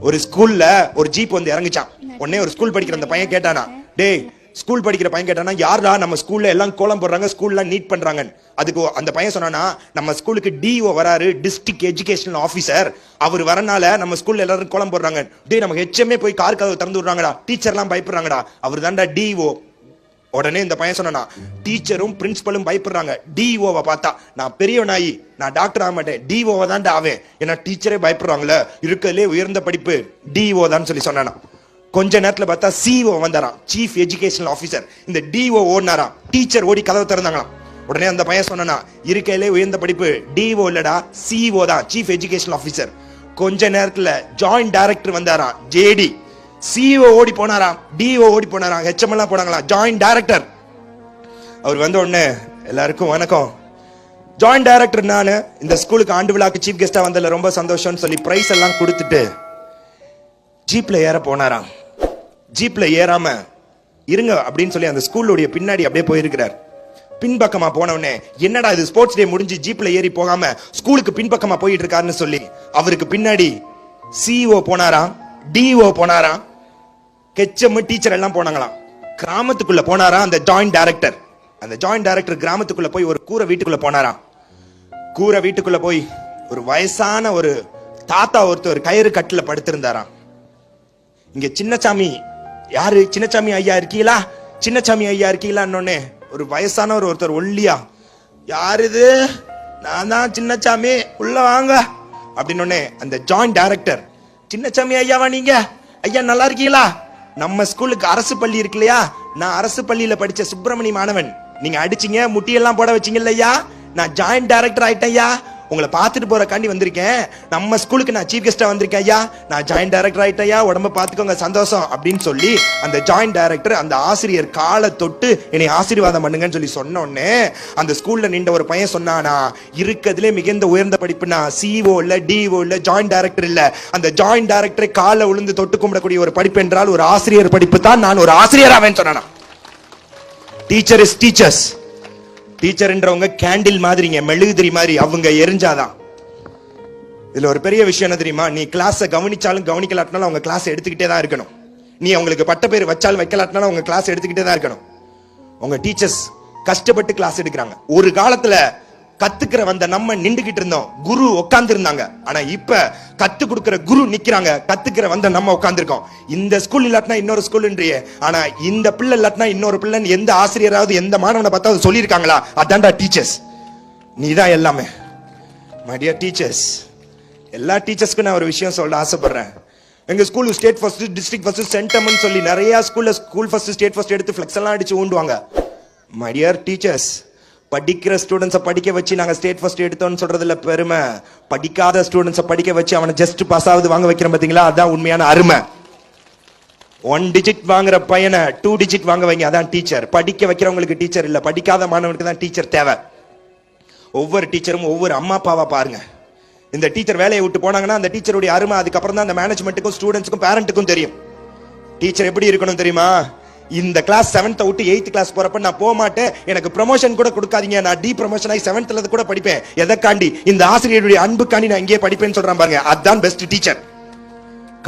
ஒரு ஸ்கூல்ல ஒரு ஜீப் வந்து இறங்குச்சான். உடனே ஒரு ஸ்கூல் படிக்கிற அந்த பையன் கேட்டானா, டேய் ஸ்கூல் படிக்கிற பையன் கேட்டானா, யாரா நம்ம ஸ்கூல்ல எல்லாம் கோலம் போடுறாங்க, ஸ்கூல்ல நீட் பண்றாங்க. அதுக்கு அந்த பையன் சொன்னானா, நம்ம ஸ்கூலுக்கு டிஓ வராரு, டிஸ்ட்ரிக்ட் எஜுகேஷனல் ஆபீசர், அவர் வரனால நம்ம ஸ்கூல்ல எல்லாரும் கோலம் போடுறாங்க. டேய் நம்ம ஹெச்எம்ஏ போய் கார் கதவு திறந்து விடுறாங்கடா, டீச்சர் எல்லாம் பயப்படுறாங்கடா, அவர் தான்டா டிஓ. உடனே இந்த பையன் சொன்னா, டீச்சரும் பிரின்சிபலும் பயப்படுறாங்க டிஓவை பார்த்தா, நான் பெரிய நாயி, நான் டாக்டர் ஆக மாட்டேன், டிஓவை தான் ஆவேன், ஏன்னா டீச்சரே பயப்படுறாங்களே, இருக்கிறதுலே உயர்ந்த படிப்பு டிஓ தான் சொல்லி சொன்னானா. கொஞ்ச நேரத்துல பார்த்தா சிஓ வந்தாராம், சீஃப் எஜுகேஷனல் ஆபீசர். இந்த டிஓ ஓடினாராம், டீச்சர் ஓடி கதவை திறந்தாங்களாம். உடனே அந்த பையன் சொன்னா, இருக்கையிலே உயர்ந்த படிப்பு டிஓ இல்லடா, சிஓ தான், சீஃப் எஜுகேஷனல் ஆபீசர். கொஞ்ச நேரத்துல ஜாயிண்ட் டைரக்டர் வந்தாராம், ஜேடி. சிஓ ஓடி போனாராம், டிஓ ஓடி போனாராம், ஹெச்எம் எல்லாம் போனாங்களா, ஜாயிண்ட் டைரக்டர். அவர் வந்த உடனே எல்லாருக்கும் வணக்கம், ஜாயிண்ட் டைரக்டர் நானு, இந்த ஸ்கூலுக்கு ஆண்டு விழாக்கு சீஃப் கெஸ்டா வந்ததுல ரொம்ப சந்தோஷம்னு சொல்லி பிரைஸ் எல்லாம் கொடுத்துட்டு ஜீப்ல ஏற போனாராம். ஜீப்ல ஏறாம இருங்க அப்படின்னு சொல்லி அந்த ஸ்கூலுடைய பின்னாடி அப்படியே போயிருக்கிறார். பின்பக்கமா போனவனே, என்னடா இது ஸ்போர்ட்ஸ் டே முடிஞ்சு ஜீப்ல ஏறி போகாம ஸ்கூலுக்கு பின்பக்கமா போயிட்டு இருக்காருன்னு சொல்லி அவருக்கு பின்னாடி சிஓ போனாராம், டிஓ போனாராம், ஹெச்எம் டீச்சர் எல்லாம் போனாங்களாம். கிராமத்துக்குள்ள போனாராம் அந்த ஜாயிண்ட் டைரக்டர். அந்த ஜாயிண்ட் டைரக்டர் கிராமத்துக்குள்ள போய் ஒரு கூரை வீட்டுக்குள்ள போனாராம். கூரை வீட்டுக்குள்ள போய் ஒரு வயசான ஒரு தாத்தா ஒருத்தர் கயிறு கட்டுல படுத்திருந்தாராம். இங்க சின்னசாமி யாரு, சின்னசாமி ஐயா இருக்கீங்களா, சின்னசாமி ஐயா இருக்கீங்களான்னு ஒரு வயசானவர் ஒருத்தர் ஒல்லியா, யாரு இது, நான் தான் சின்னசாமி, உள்ள வாங்க அப்படின்னு அந்த ஜாயிண்ட் டைரக்டர், சின்னசாமி ஐயாவா நீங்க, ஐயா நல்லா இருக்கீங்களா, நம்ம ஸ்கூலுக்கு அரசு பள்ளி இருக்கு இல்லையா, நான் அரசு பள்ளியில படிச்ச சுப்பிரமணி மாணவன், நீங்க அடிச்சீங்க முட்டியெல்லாம் போட வச்சீங்க இல்லையா, நான் ஜாயிண்ட் டைரக்டர் ஆயிட்டேன் ஐயா, உங்களை பார்த்துட்டு போறக்காண்டி வந்திருக்கேன், நம்ம ஸ்கூலுக்கு நான் சீஃப் கெஸ்டா வந்திருக்கேன் ஐயா, நான் ஜாயிண்ட் டைரக்டர் ஆயிட்டேன் ஐயா, உடம்ப பார்த்துக்கோங்க சந்தோஷம் அப்படின்னு சொல்லி அந்த ஜாயிண்ட் டைரக்டர் அந்த ஆசிரியர் காலை தொட்டு என்னை ஆசீர்வாதம் பண்ணுங்கன்னு சொல்லி சொன்ன உடனே அந்த ஸ்கூல்ல நின்ற ஒரு பையன் சொன்னானா, இருக்கிறதுலே மிகுந்த உயர்ந்த படிப்புனா சிஓ இல்ல, டிஓ இல்ல, ஜாயிண்ட் டைரக்டர் இல்ல, அந்த ஜாயிண்ட் டைரக்டரை காலை விழுந்து தொட்டு கும்பிடக்கூடிய ஒரு படிப்பு என்றால் ஒரு ஆசிரியர் படிப்பு தான், நான் ஒரு ஆசிரியர் ஆவேன்னு சொன்னானா. Teacher is teachers. டீச்சர்ன்றவங்க கேண்டில் மாதிரிங்க, மெழுகுதிரி மாதிரி, அவங்க எரிஞ்சாதான். இதுல ஒரு பெரிய விஷயம் என்ன தெரியுமா, நீ கிளாஸை கவனிச்சாலும் கவனிக்கலாட்டினாலும் அவங்க கிளாஸ் எடுத்துக்கிட்டே தான் இருக்கணும். நீ அவங்களுக்கு பட்ட பேர் வச்சாலும் வைக்கலாட்டினாலும் அவங்க கிளாஸ் எடுத்துக்கிட்டே தான் இருக்கணும். உங்க டீச்சர்ஸ் கஷ்டப்பட்டு கிளாஸ் எடுக்கிறாங்க. ஒரு காலத்துல கத்துக்கிற வந்த நம்ம நின்றுகிட்டு இருந்தோம், குரு உட்கார்ந்து இருந்தாங்க. ஆனா இப்ப கத்து கொடுக்கிற குரு நிக்கிறாங்க, கத்துக்கிற வந்த நம்ம உட்கார்ந்து இருக்கோம். இந்த ஸ்கூல் இல்லாட்டினா இன்னொரு ஸ்கூல்ன்றியே, ஆனா இந்த பிள்ளை இல்லாட்டினா இன்னொரு பிள்ளைன்னு எந்த ஆசிரியராவது எந்த மாணவனை பார்த்தா சொல்லியிருக்காங்களா? அதான்டா டீச்சர்ஸ், நீதான் எல்லாமே. மை டியர் டீச்சர்ஸ், எல்லா டீச்சர்ஸ்க்கும் நான் ஒரு விஷயம் சொல்ல ஆசைப்படுறேன். எங்க school state first, district first, சென்டம்னு சொல்லி நிறைய ஸ்கூல்ல ஸ்கூல் ஃபர்ஸ்ட், ஸ்டேட் ஃபர்ஸ்ட் எடுத்து ஃபிளெக்ஸ் எல்லாம் அடிச்சு ஊண்டுவாங்க. மை டியர் டீச்சர்ஸ், படிக்கிற ஸ்டூடெண்ட்ஸை படிக்க வச்சு நாங்கள் ஸ்டேட் ஃபர்ஸ்ட் எடுத்தோம்னு சொல்றதுல பெருமை, படிக்காத ஸ்டூடெண்ட்ஸை படிக்க வச்சு அவனை ஜஸ்ட் பாஸ் ஆகுது வாங்க வைக்கிறோம் பார்த்தீங்களா, அதான் உண்மையான அருமை. 1 டிஜிட் வாங்குற பையனை 2 டிஜிட் வாங்க வைங்க, அதான் டீச்சர். படிக்க வைக்கிறவங்களுக்கு டீச்சர் இல்ல, படிக்காத மாணவனுக்கு தான் டீச்சர் தேவை. ஒவ்வொரு டீச்சரும் ஒவ்வொரு அம்மா அப்பாவா பாருங்க. இந்த டீச்சர் வேலையை விட்டு போனாங்கன்னா அந்த டீச்சருடைய அருமை அதுக்கப்புறம் தான் அந்த மேனேஜ்மெண்ட்டுக்கும் ஸ்டூடெண்ட்ஸுக்கும் பேரண்ட்டுக்கும் தெரியும். டீச்சர் எப்படி இருக்கணும் தெரியுமா, இந்த கிளாஸ் 7th விட்டு 8th கிளாஸ் போறப்ப நான் போக மாட்டேன், எனக்கு ப்ரமோஷன் கூட கொடுக்காதீங்க, நான் டி ப்ரமோஷன் ஆகி 7th கூட படிப்பேன், எதற்காண்டி, இந்த ஆசிரியருடைய அன்புக்காண்டி நான் இங்கே படிப்பேன்னு சொல்றான் பாருங்க, அதுதான் பெஸ்ட் டீச்சர்.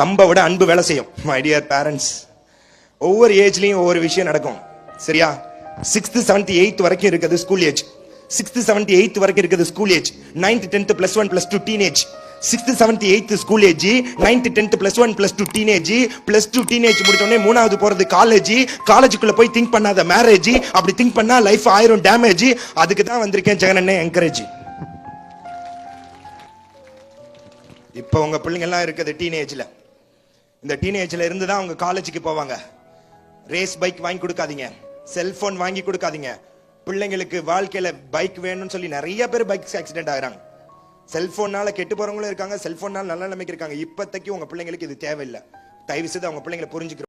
கம்ப விட அன்பு வேலை செய்யும். மை டியர் பேரண்ட்ஸ், ஒவ்வொரு ஏஜ்லயும் ஒவ்வொரு விஷயம் நடக்கும், சரியா? 6th 7th 8th வரைக்கும் இருக்குது school age, 6th 7th 8th வரைக்கும் இருக்குது school age, 9th 10th +1 +2 teenage, 6th 7th 8th school age, 9th 10th +1 +2 teenage, +2 teenage முடிச்சோடனே 3வது போறது காலேஜ், காலேஜுக்குள்ள போய் திங்க் பண்ணாத மேரேஜ், அப்படி திங்க் பண்ணா லைஃப் ஆயிரும் டேமேஜ். அதுக்கு தான் வந்திருக்கேன் ஜெகனண்ணே என்கரேஜ். இப்போ உங்க பிள்ளைங்க எல்லாம் இருக்குது டீனேஜ்ல. இந்த டீனேஜ்ல இருந்து தான் அவங்க காலேஜுக்கு போவாங்க. ரேஸ் பைக் வாங்கி கொடுக்காதீங்க, செல்போன் வாங்கி கொடுக்காதீங்க. பிள்ளைங்களுக்கு வாழ்க்கையில பைக் வேணும்னு சொல்லி நிறைய பேர் பைக் ஆக்சிடென்ட் ஆகுறாங்க. செல்போனால கெட்டு போறவங்களும் இருக்காங்க, செல்போனால நல்ல நிலைமைக்கு இருக்காங்க. இப்போதைக்கு உங்க பிள்ளைங்களுக்கு இது தேவையில்லை. தயவு செய்து அவங்க பிள்ளைங்களை புரிஞ்சுக்கிறோம்.